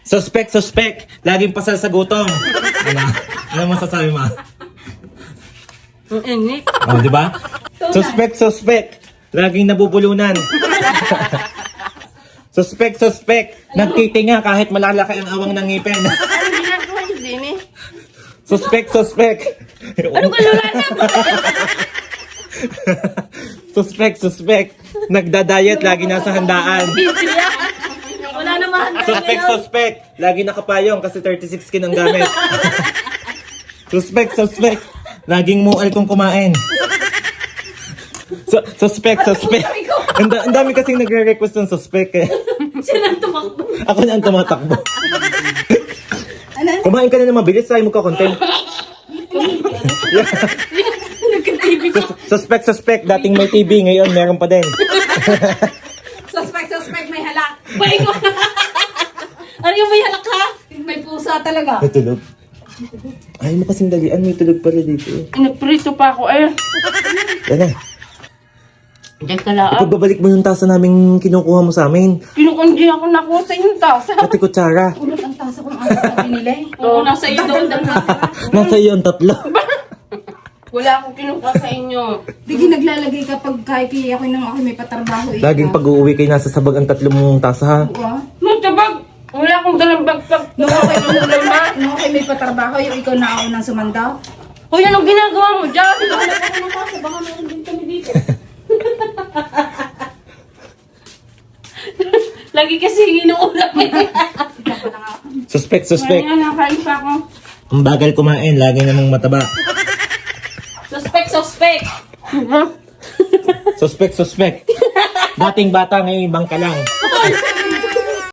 Suspect. Laging pasal sa gutom. Ano masasabi mo? Ang init. Oh, di ba? Suspect. Laging nabubulunan. Suspect. Nagtitinga kahit malalaki ang awang ng ngipin. Ano ginagawa niyo din eh? Suspect. Ano ka lula na? Suspect. Nagda-diet, lagi nasa handaan. Wala naman. Suspect. Lagi nakapayong kasi 36 skin ang gamit. Suspect. Laging mual kong kumain. Suspect. Ang dami kasing nagre-request ng suspect eh. Siya nang tumakbo. Ako na ang tumatakbo. Kumain ka na ng mabilis, tayo magka-content. Nagka-TV ko. Suspect. Dating may TV, ngayon meron pa din. Suspect, may halak. Bay ko. Ano yung may halak ha? May pusa talaga. May tulog. Ay mo kasing dalian, may tulog pala dito. Inaprito pa ako eh. Yan na. Diyan ka lang. Ipagbabalik mo yung tasa namin kinukuha mo sa amin. Kinukundi ako nakuha sa inyong tasa. Pati kutsara. Ulot ang tasa kung ano na binili. Oo, nasa iyo doon. Nasa iyo ang tatlo. Wala akong kinukuha sa inyo. Digi naglalagay kapag kahit ako nang ako may patrabaho. Laging pag-uuwi kayo nasa sabag ang tatlo mong tasa ha. Matabag. Wala akong dalang bagpag. Nung ako may patrabaho, yung ikaw na ako nang sumanda. Hoy, anong ginagawa mo dyan? Wala ako ng tasa, baka meron din kami dito. Lagi kasi inuulam eh. Suspect. Kaya nakain pa ako. Ang bagal kumain, lagi namang mataba. Suspect. Suspect. Dating bata, ngayon ibang ka lang.